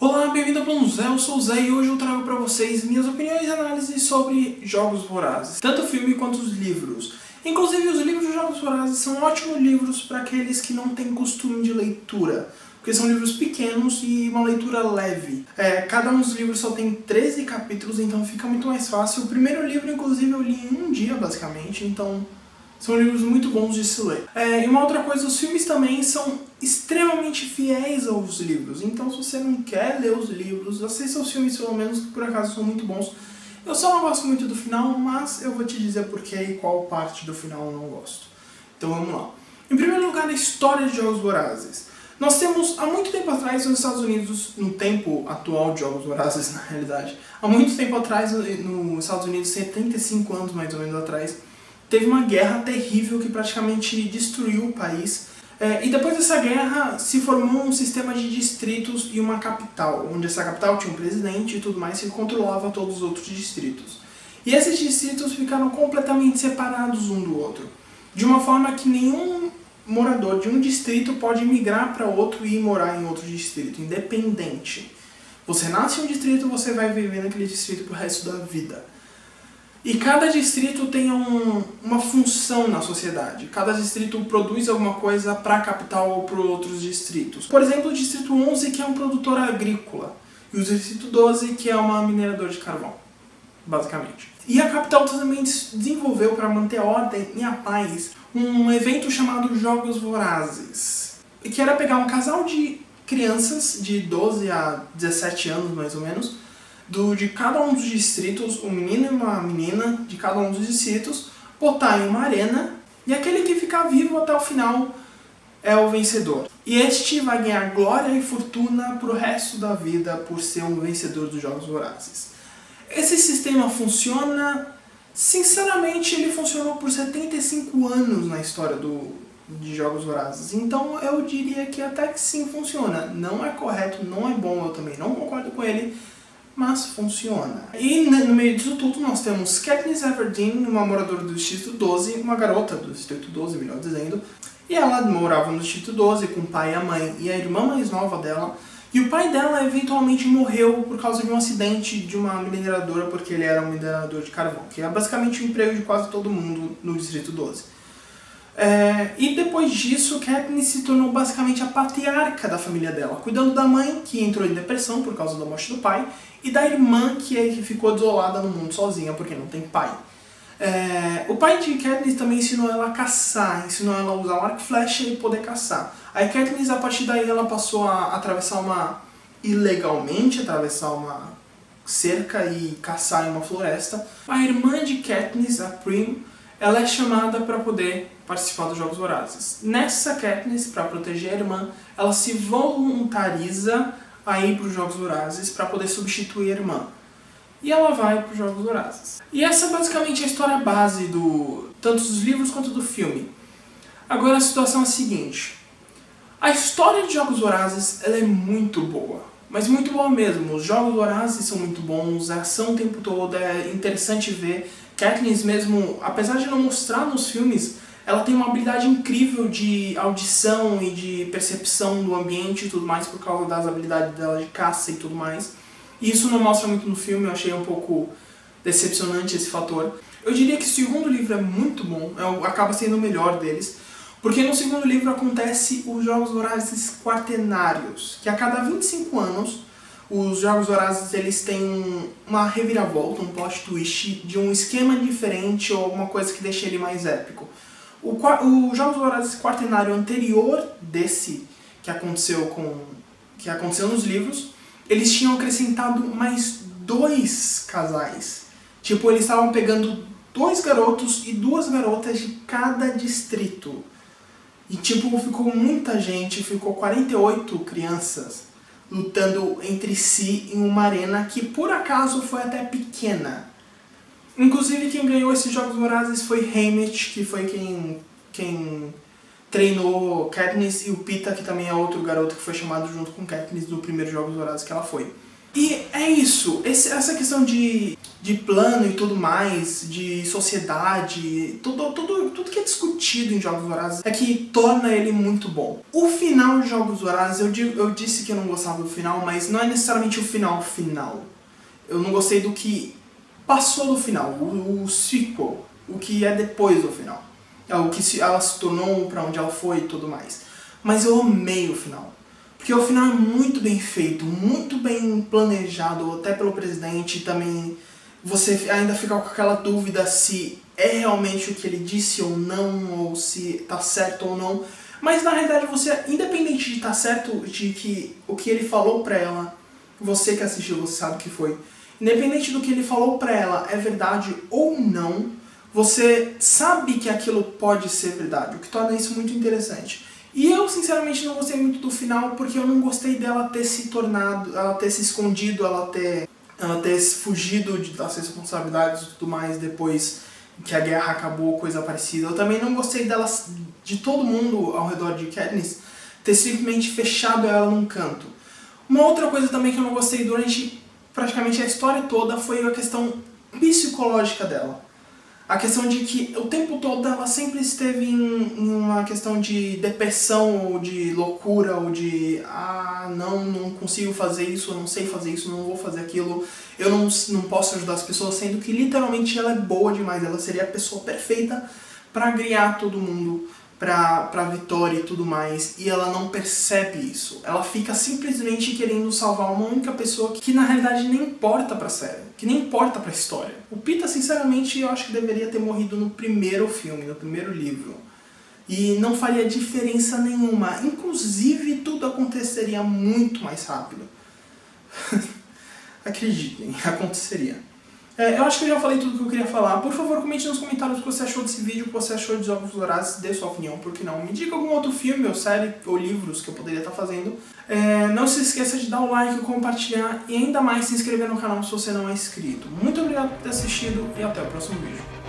Olá, bem-vindo ao Plano Zé, eu sou o Zé e hoje eu trago para vocês minhas opiniões e análises sobre Jogos Vorazes, tanto o filme quanto os livros. Inclusive, os livros de Jogos Vorazes são ótimos livros para aqueles que não têm costume de leitura, porque são livros pequenos e uma leitura leve. Cada um dos livros só tem 13 capítulos, então fica muito mais fácil. O primeiro livro, inclusive, eu li em um dia, basicamente, então são livros muito bons de se ler. E uma outra coisa, os filmes também são extremamente fiéis aos livros. Então, se você não quer ler os livros, assista os filmes pelo menos, que por acaso são muito bons. Eu só não gosto muito do final, mas eu vou te dizer porquê e qual parte do final eu não gosto. Então vamos lá. Em primeiro lugar, a história de Jogos Vorazes. Nós temos, há muito tempo atrás, nos Estados Unidos, no tempo atual de Jogos Vorazes, na realidade, há muito tempo atrás, nos Estados Unidos, 75 anos mais ou menos atrás, teve uma guerra terrível que praticamente destruiu o país. E depois dessa guerra se formou um sistema de distritos e uma capital, onde essa capital tinha um presidente e tudo mais que controlava todos os outros distritos. E esses distritos ficaram completamente separados um do outro, de uma forma que nenhum morador de um distrito pode migrar para outro e ir morar em outro distrito, independente. Você nasce em um distrito, você vai viver naquele distrito pro resto da vida. E cada distrito tem uma função na sociedade. Cada distrito produz alguma coisa para a capital ou para outros distritos. Por exemplo, o distrito 11, que é um produtor agrícola. E o distrito 12, que é uma mineradora de carvão, basicamente. E a capital também desenvolveu, para manter a ordem e a paz, um evento chamado Jogos Vorazes. Que era pegar um casal de crianças de 12 a 17 anos, mais ou menos, de cada um dos distritos, um menino e uma menina de cada um dos distritos, botar em uma arena, e aquele que ficar vivo até o final é o vencedor. E este vai ganhar glória e fortuna pro resto da vida por ser um vencedor dos Jogos Vorazes. Esse sistema funciona, sinceramente, ele funcionou por 75 anos na história de Jogos Vorazes. Então eu diria que até que sim funciona. Não é correto, não é bom, eu também não concordo com ele, mas funciona. E no meio disso tudo nós temos Katniss Everdeen, uma moradora do Distrito 12, uma garota do Distrito 12, melhor dizendo, e ela morava no Distrito 12 com o pai e a mãe e a irmã mais nova dela, e o pai dela eventualmente morreu por causa de um acidente de uma mineradora, porque ele era um minerador de carvão, que é basicamente o emprego de quase todo mundo no Distrito 12. E depois disso, Katniss se tornou basicamente a patriarca da família dela, cuidando da mãe, que entrou em depressão por causa da morte do pai, e da irmã, que ficou desolada no mundo sozinha porque não tem pai. O pai de Katniss também ensinou ela a caçar, ensinou ela a usar um arco e flecha e poder caçar. Aí Katniss, a partir daí, ela passou a ilegalmente atravessar uma cerca e caçar em uma floresta. A irmã de Katniss, a Prim, ela é chamada para poder participar dos Jogos Vorazes. Nessa, Katniss, para proteger a irmã, ela se voluntariza a ir para os Jogos Vorazes para poder substituir a irmã. E ela vai para os Jogos Vorazes. E essa é basicamente a história base tanto dos livros quanto do filme. Agora a situação é a seguinte. A história de Jogos Vorazes ela é muito boa. Mas muito boa mesmo. Os Jogos Vorazes são muito bons, a ação o tempo todo é interessante ver. Katniss mesmo, apesar de não mostrar nos filmes, ela tem uma habilidade incrível de audição e de percepção do ambiente e tudo mais por causa das habilidades dela de caça e tudo mais. E isso não mostra muito no filme, eu achei um pouco decepcionante esse fator. Eu diria que o segundo livro é muito bom, acaba sendo o melhor deles, porque no segundo livro acontece os Jogos Vorazes Quaternários, que a cada 25 anos os Jogos Vorazes eles têm uma reviravolta, um plot twist de um esquema diferente ou alguma coisa que deixa ele mais épico. O Jogos Vorazes Quaternário anterior desse que aconteceu nos livros, eles tinham acrescentado mais 2 casais. Tipo, eles estavam pegando 2 garotos e 2 garotas de cada distrito. E tipo, ficou muita gente, ficou 48 crianças lutando entre si em uma arena que por acaso foi até pequena. Inclusive quem ganhou esses Jogos Vorazes foi Haymitch, que foi quem treinou Katniss, e o Peeta, que também é outro garoto que foi chamado junto com Katniss no primeiro Jogos Vorazes que ela foi. E é isso, essa questão de de plano e tudo mais, de sociedade, tudo que é discutido em Jogos Vorazes é que torna ele muito bom. O final de Jogos Vorazes, eu disse que eu não gostava do final, mas não é necessariamente o final. Eu não gostei do que passou do final, o sequel, o que é depois do final. O que ela se tornou, pra onde ela foi e tudo mais. Mas eu amei o final. Porque o final é muito bem feito, muito bem planejado, até pelo presidente. Também você ainda fica com aquela dúvida se é realmente o que ele disse ou não, ou se tá certo ou não. Mas na realidade você, independente de estar certo, de que o que ele falou pra ela, você que assistiu, você sabe o que foi. Independente do que ele falou pra ela é verdade ou não, você sabe que aquilo pode ser verdade, o que torna isso muito interessante. E eu, sinceramente, não gostei muito do final, porque eu não gostei dela ter se tornado, ela ter se escondido, ela ter fugido das responsabilidades e tudo mais depois que a guerra acabou, coisa parecida. Eu também não gostei dela, de todo mundo ao redor de Katniss, ter simplesmente fechado ela num canto. Uma outra coisa também que eu não gostei durante praticamente a história toda foi a questão psicológica dela. A questão de que o tempo todo ela sempre esteve em uma questão de depressão, ou de loucura, ou de não consigo fazer isso, eu não sei fazer isso, não vou fazer aquilo, eu não posso ajudar as pessoas, sendo que literalmente ela é boa demais, ela seria a pessoa perfeita para guiar todo mundo pra vitória e tudo mais, e ela não percebe isso. Ela fica simplesmente querendo salvar uma única pessoa que na realidade nem importa pra série, que nem importa pra história. O Peeta, sinceramente, eu acho que deveria ter morrido no primeiro filme, no primeiro livro. E não faria diferença nenhuma. Inclusive, tudo aconteceria muito mais rápido. Acreditem, aconteceria. Eu acho que eu já falei tudo que eu queria falar. Por favor, comente nos comentários o que você achou desse vídeo, o que você achou de Jogos Vorazes, dê sua opinião, por que não. Me diga algum outro filme, ou série, ou livros que eu poderia estar fazendo. Não se esqueça de dar o like, compartilhar e ainda mais se inscrever no canal se você não é inscrito. Muito obrigado por ter assistido e até o próximo vídeo.